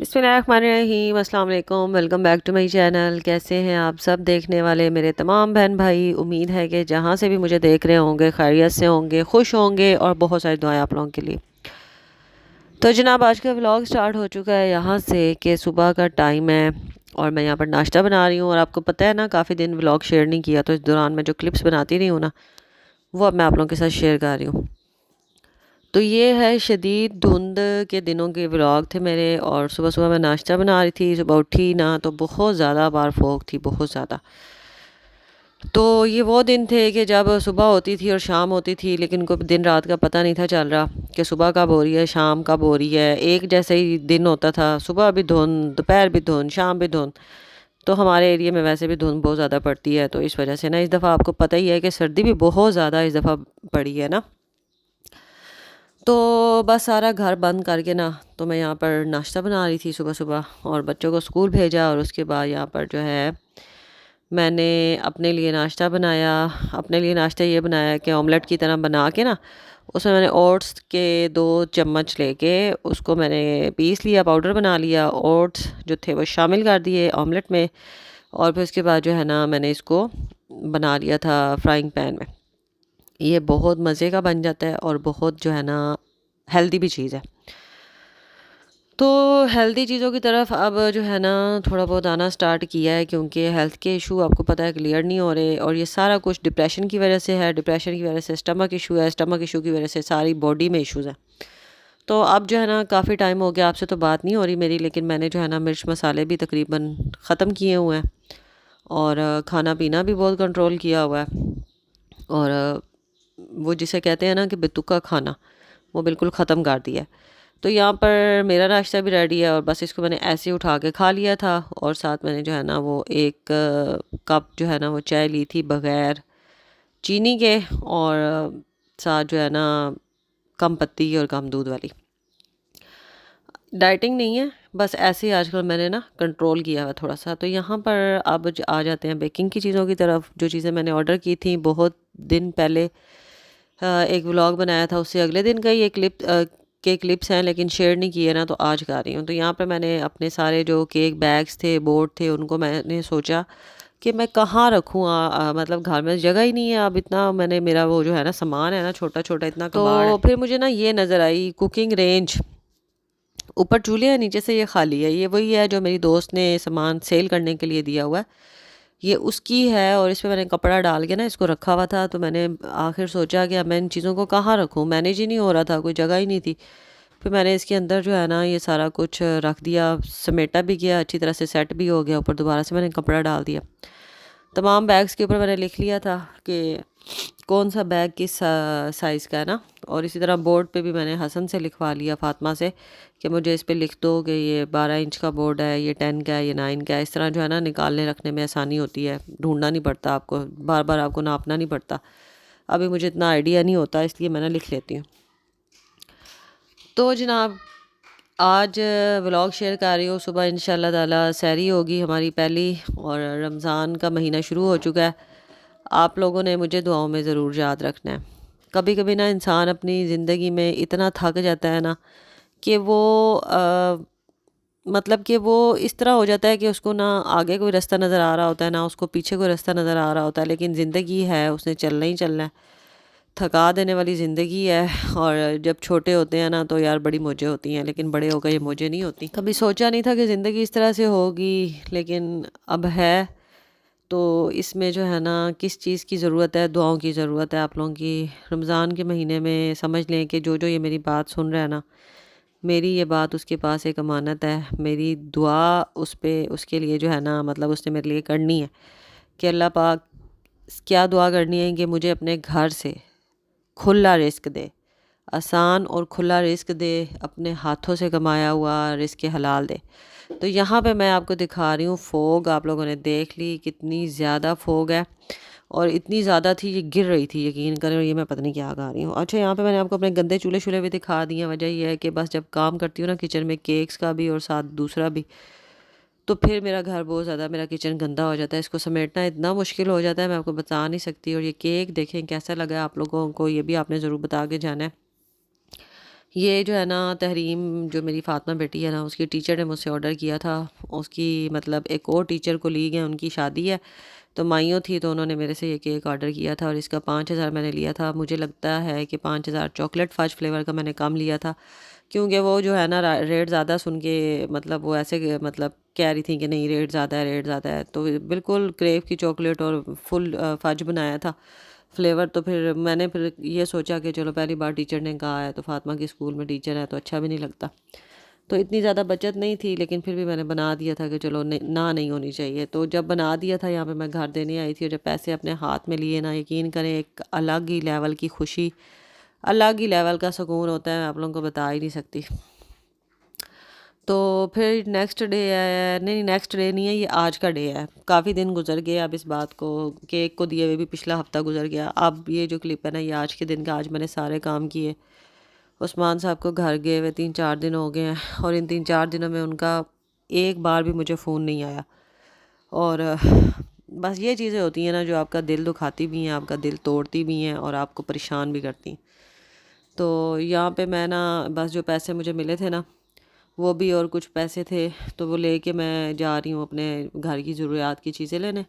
बिस्मिल्लाहिर्रहमानिर्रहीम अस्सलाम वालेकुम। Welcome back to my channel. कैसे हैं आप सब देखने वाले मेरे तमाम बहन भाई। उम्मीद है कि जहाँ से भी मुझे देख रहे होंगे खैरियत से होंगे, खुश होंगे और बहुत सारी दुआएं आप लोगों के लिए। तो जनाब आज का व्लॉग स्टार्ट हो चुका है यहाँ से कि सुबह का टाइम है और मैं यहाँ पर नाश्ता बना रही हूँ। और आपको पता है ना, काफ़ी दिन व्लॉग शेयर नहीं किया, तो इस दौरान मैं जो क्लिप्स बनाती रही हूँ ना, वो अब मैं आप लोगों के साथ शेयर कर रही हूँ। तो ये है शदीद धुंध के दिनों के व्लॉग थे मेरे। और सुबह सुबह मैं नाश्ता बना रही थी, सुबह उठी ना तो बहुत ज़्यादा बार फोक थी, बहुत ज़्यादा। तो ये वो दिन थे कि जब सुबह होती थी और शाम होती थी, लेकिन कोई दिन रात का पता नहीं था चल रहा कि सुबह कब हो रही है, शाम कब हो रही है। एक जैसे ही दिन होता था, सुबह भी धुंध, दोपहर भी धुंध, शाम भी धुंध। तो हमारे एरिया में वैसे भी धुंध बहुत ज़्यादा पड़ती है, तो इस वजह से ना इस दफ़ा आपको पता ही है कि सर्दी भी बहुत ज़्यादा इस दफ़ा पड़ी है ना। तो बस सारा घर बंद करके ना, तो मैं यहाँ पर नाश्ता बना रही थी सुबह सुबह और बच्चों को स्कूल भेजा। और उसके बाद यहाँ पर जो है मैंने अपने लिए नाश्ता बनाया। अपने लिए नाश्ता ये बनाया कि ऑमलेट की तरह बना के ना, उसमें मैंने ओट्स के 2 चम्मच लेके उसको मैंने पीस लिया, पाउडर बना लिया। ओट्स जो थे वो शामिल कर दिए ऑमलेट में। और फिर उसके बाद जो है ना, मैंने इसको बना लिया था फ्राइंग पैन में। ये बहुत मज़े का बन जाता है और बहुत जो है ना हेल्दी भी चीज़ है। तो हेल्दी चीज़ों की तरफ अब जो है ना थोड़ा बहुत आना स्टार्ट किया है, क्योंकि हेल्थ के इशू आपको पता है क्लियर नहीं हो रहे। और ये सारा कुछ डिप्रेशन की वजह से है, डिप्रेशन की वजह से स्टमक इशू है, स्टमक इशू की वजह से सारी बॉडी में इश्यूज़ हैं। तो अब जो है ना काफ़ी टाइम हो गया आपसे तो बात नहीं हो रही मेरी, लेकिन मैंने जो है ना मिर्च मसाले भी तकरीबन ख़त्म किए हुए हैं और खाना पीना भी बहुत कंट्रोल किया हुआ है। और वो जिसे कहते हैं ना कि बेतुका खाना, वो बिल्कुल ख़त्म कर दिया है। तो यहाँ पर मेरा नाश्ता भी रेडी है और बस इसको मैंने ऐसे ही उठा के खा लिया था। और साथ मैंने जो है ना वो एक कप जो है ना वो चाय ली थी बग़ैर चीनी के, और साथ जो है ना कम पत्ती और कम दूध वाली। डाइटिंग नहीं है, बस ऐसे ही आजकल मैंने ना कंट्रोल किया हुआ थोड़ा सा। तो यहाँ पर अब आ जाते हैं बेकिंग की चीज़ों की तरफ। जो चीज़ें मैंने ऑर्डर की थी बहुत दिन पहले, एक व्लॉग बनाया था, उससे अगले दिन का ये के क्लिप्स हैं, लेकिन शेयर नहीं किए ना, तो आज कर रही हूँ। तो यहाँ पे मैंने अपने सारे जो केक बैग्स थे, बोर्ड थे, उनको मैंने सोचा कि मैं कहाँ रखूँ। मतलब घर में जगह ही नहीं है अब। इतना मैंने, मेरा वो जो है ना सामान है ना छोटा छोटा, इतना कबाड़ है। तो फिर मुझे ना ये नज़र आई कुकिंग रेंज। ऊपर चूल्हे है, नीचे से ये खाली है। ये वही है जो मेरी दोस्त ने सामान सेल करने के लिए दिया हुआ है, ये उसकी है। और इस पे मैंने कपड़ा डाल के ना इसको रखा हुआ था। तो मैंने आखिर सोचा कि अब मैं इन चीज़ों को कहाँ रखूँ, मैनेज ही नहीं हो रहा था, कोई जगह ही नहीं थी। फिर मैंने इसके अंदर जो है ना ये सारा कुछ रख दिया, समेटा भी गया, अच्छी तरह से सेट भी हो गया। ऊपर दोबारा से मैंने कपड़ा डाल दिया। तमाम बैग्स के ऊपर मैंने लिख लिया था कि कौन सा बैग किस साइज़ का है ना। और इसी तरह बोर्ड पे भी मैंने हसन से लिखवा लिया, फातिमा से, कि मुझे इस पे लिख दो कि ये 12 इंच का बोर्ड है, ये 10 का है, ये 9 का है। इस तरह जो है ना निकालने रखने में आसानी होती है, ढूंढना नहीं पड़ता आपको, बार बार आपको नापना नहीं पड़ता। अभी मुझे इतना आइडिया नहीं होता, इसलिए मैंने लिख लेती हूँ। तो जनाब आज व्लॉग शेयर कर रही हूँ। सुबह इंशाल्लाह ताला सहरी होगी हमारी पहली, और रमज़ान का महीना शुरू हो चुका है। आप लोगों ने मुझे दुआओं में ज़रूर याद रखना है। कभी कभी ना इंसान अपनी ज़िंदगी में इतना थक जाता है ना कि वो मतलब कि वो इस तरह हो जाता है कि उसको ना आगे कोई रास्ता नज़र आ रहा होता है, ना उसको पीछे कोई रास्ता नज़र आ रहा होता है। लेकिन ज़िंदगी है, उसने चलना ही चलना है, थका देने वाली ज़िंदगी है। और जब छोटे होते हैं ना तो यार बड़ी मौजें होती हैं, लेकिन बड़े होकर ये मौजें नहीं होती। कभी सोचा नहीं था कि ज़िंदगी इस तरह से होगी, लेकिन अब है। तो इसमें जो है ना किस चीज़ की ज़रूरत है, दुआओं की ज़रूरत है आप लोगों की। रमज़ान के महीने में समझ लें कि जो जो ये मेरी बात सुन रहा है ना, मेरी ये बात उसके पास एक अमानत है। मेरी दुआ उस पे, उसके लिए जो है ना, मतलब उसने मेरे लिए करनी है कि अल्लाह पाक, क्या दुआ करनी है कि मुझे अपने घर से खुला रिस्क दे, आसान और खुला रिस्क दे, अपने हाथों से कमाया हुआ रिस्क हलाल दे। तो यहाँ पे मैं आपको दिखा रही हूँ फोग। आप लोगों ने देख ली कितनी ज़्यादा फोग है, और इतनी ज़्यादा थी ये गिर रही थी, यकीन करें। और ये मैं पता नहीं क्या गा रही हूँ। अच्छा, यहाँ पे मैंने आपको अपने गंदे चूल्हे शूल्हे भी दिखा दिए हैं। वजह ये है कि बस जब काम करती हूँ ना किचन में, केक्स का भी और साथ दूसरा भी, तो फिर मेरा घर बहुत ज़्यादा, मेरा किचन गंदा हो जाता है। इसको समेटना इतना मुश्किल हो जाता है, मैं आपको बता नहीं सकती। और ये केक देखें कैसा लगा है आप लोगों को, ये भी आपने ज़रूर बता के जाना है। ये जो है ना तहरीम, जो मेरी फ़ातिमा बेटी है ना, उसकी टीचर ने मुझसे ऑर्डर किया था। उसकी मतलब एक और टीचर को ली गया, उनकी शादी है तो माइयों थी, तो उन्होंने मेरे से ये केक ऑर्डर किया था और इसका 5,000 मैंने लिया था। मुझे लगता है कि 5,000 चॉकलेट फज फ्लेवर का मैंने कम लिया था, क्योंकि वो जो है ना रेट ज़्यादा सुन के मतलब वो ऐसे मतलब कह रही थी कि नहीं रेट ज़्यादा है, रेट ज़्यादा है। तो बिल्कुल क्रेव की चॉकलेट और फुल फज बनाया था फ्लेवर। तो फिर मैंने फिर ये सोचा कि चलो पहली बार टीचर ने कहा है तो फातिमा की स्कूल में टीचर है तो अच्छा भी नहीं लगता। तो इतनी ज़्यादा बचत नहीं थी, लेकिन फिर भी मैंने बना दिया था कि चलो ना नहीं होनी चाहिए। तो जब बना दिया था यहाँ पे मैं घर देने आई थी, और जब पैसे अपने हाथ में लिए ना, यकीन करें एक अलग ही लेवल की खुशी, अलग ही लेवल का सुकून होता है, मैं आप लोगों को बता ही नहीं सकती। तो फिर नेक्स्ट डे है, नहीं नेक्स्ट डे नहीं है, ये आज का डे है। काफ़ी दिन गुजर गए अब इस बात को, केक को दिए हुए भी पिछला हफ्ता गुजर गया। अब ये जो क्लिप है ना, ये आज के दिन का। आज मैंने सारे काम किए, उस्मान साहब को घर गए हुए 3-4 दिन हो गए हैं, और इन 3-4 दिनों में उनका एक बार भी मुझे फ़ोन नहीं आया। और बस ये चीज़ें होती हैं ना जो आपका दिल दुखाती भी हैं, आपका दिल तोड़ती भी हैं और आपको परेशान भी करती हैं। तो यहाँ पे मैं ना बस जो पैसे मुझे मिले थे ना, वो भी और कुछ पैसे थे, तो वो लेके मैं जा रही हूँ अपने घर की ज़रूरियात की चीज़ें लेने।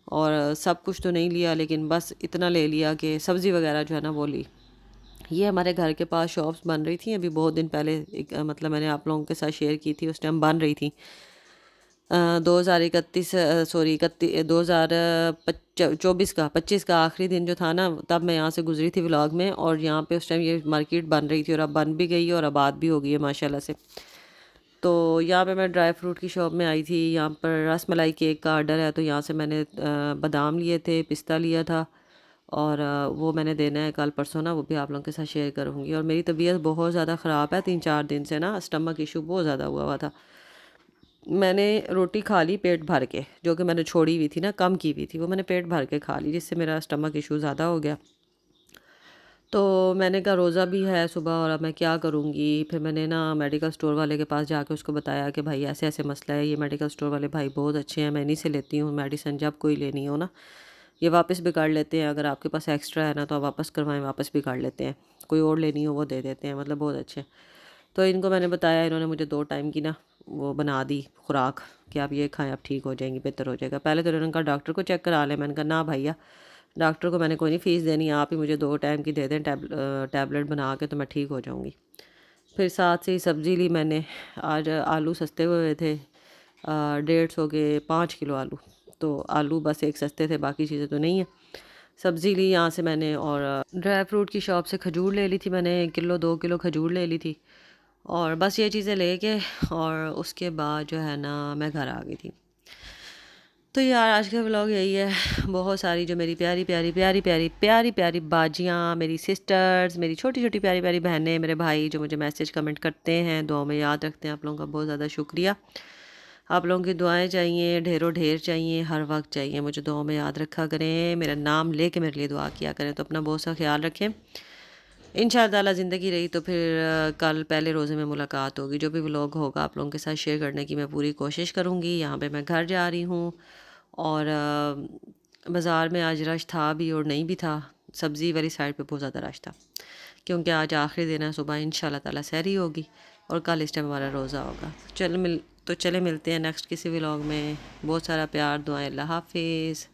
और सब कुछ तो नहीं लिया, लेकिन बस इतना ले लिया कि सब्ज़ी वगैरह जो है ना वो ली। ये हमारे घर के पास शॉप्स बन रही थी अभी बहुत दिन पहले, एक मतलब मैंने आप लोगों के साथ शेयर की थी, उस टाइम बन रही थी। 2031 सॉरी 2024 का आखिरी दिन जो था ना, तब मैं यहाँ से गुजरी थी व्लॉग में, और यहाँ पे उस टाइम ये मार्केट बन रही थी, और अब बन भी गई है और आबाद भी हो गई है माशाल्लाह से। तो यहाँ पे मैं ड्राई फ्रूट की शॉप में आई थी। यहाँ पर रस मलाई केक का ऑर्डर है, तो यहाँ से मैंने बादाम लिए थे, पिस्ता लिया था, और वो मैंने देना है कल परसों ना, वो भी आप लोगों के साथ शेयर करूँगी। और मेरी तबीयत बहुत ज़्यादा ख़राब है, 3-4 दिन से ना स्टमक इशू बहुत ज़्यादा हुआ था। मैंने रोटी खा ली पेट भर के, जो कि मैंने छोड़ी हुई थी ना, कम की हुई थी, वो मैंने पेट भर के खा ली, जिससे मेरा स्टमक इशू ज़्यादा हो गया। तो मैंने कहा रोज़ा भी है सुबह, और अब मैं क्या करूँगी। फिर मैंने ना मेडिकल स्टोर वाले के पास जाके उसको बताया कि भाई ऐसे ऐसे मसला है। ये मेडिकल स्टोर वाले भाई बहुत अच्छे हैं, मैं इन्हीं से लेती हूँ मेडिसिन, जब कोई लेनी हो ना। ये वापस भी कर लेते हैं, अगर आपके पास एक्स्ट्रा है ना तो आप वापस करवाएं, वापस भी कर लेते हैं। कोई और लेनी हो वो दे देते हैं, मतलब बहुत अच्छे हैं। तो इनको मैंने बताया, इन्होंने मुझे 2 टाइम की ना वो बना दी खुराक, कि आप ये खाएं, आप ठीक हो जाएंगी, बेहतर हो जाएगा। पहले तो इन्होंने कहा डॉक्टर को चेक करा लें। मैंने कहा ना भैया, डॉक्टर को मैंने कोई नहीं फ़ीस देनी, आप ही मुझे 2 टाइम की दे दें टैबलेट बना के, तो मैं ठीक हो जाऊँगी। फिर साथ से ही सब्ज़ी ली मैंने। आज आलू सस्ते हुए थे, 150 के 5 किलो आलू। तो आलू बस एक सस्ते थे, बाकी चीज़ें तो नहीं है। सब्ज़ी ली यहाँ से मैंने, और ड्राई फ्रूट की शॉप से खजूर ले ली थी मैंने, 1 किलो 2 किलो खजूर ले ली थी। और बस ये चीज़ें लेके, और उसके बाद जो है ना मैं घर आ गई थी। तो यार आज का व्लॉग यही है। बहुत सारी जो मेरी प्यारी प्यारी प्यारी प्यारी प्यारी प्यारी बाजियाँ, मेरी सिस्टर्स, मेरी छोटी छोटी प्यारी प्यारी बहनें, मेरे भाई जो मुझे मैसेज कमेंट करते हैं, दुआ में याद रखते हैं, आप लोगों का बहुत ज़्यादा शुक्रिया। आप लोगों की दुआएं चाहिए, ढेरों ढेर चाहिए, हर वक्त चाहिए। मुझे दुआ में याद रखा करें, मेरा नाम लेके मेरे लिए दुआ किया करें। तो अपना बहुत सा ख्याल रखें। इंशाअल्लाह ज़िंदगी रही तो फिर कल पहले रोज़े में मुलाकात होगी। जो भी व्लॉग होगा आप लोगों के साथ शेयर करने की मैं पूरी कोशिश करूँगी। यहाँ पे मैं घर जा रही हूँ, और बाज़ार में आज रश था भी और नहीं भी था। सब्ज़ी वाली साइड पे बहुत ज़्यादा रश था, क्योंकि आज आखिरी दिन है। सुबह इंशाल्लाह ताला सहरी होगी, और कल इस टाइम हमारा रोज़ा होगा। चले मिलते हैं नेक्स्ट किसी व्लॉग में। बहुत सारा प्यार, दुआएं। अल्लाह हाफिज़।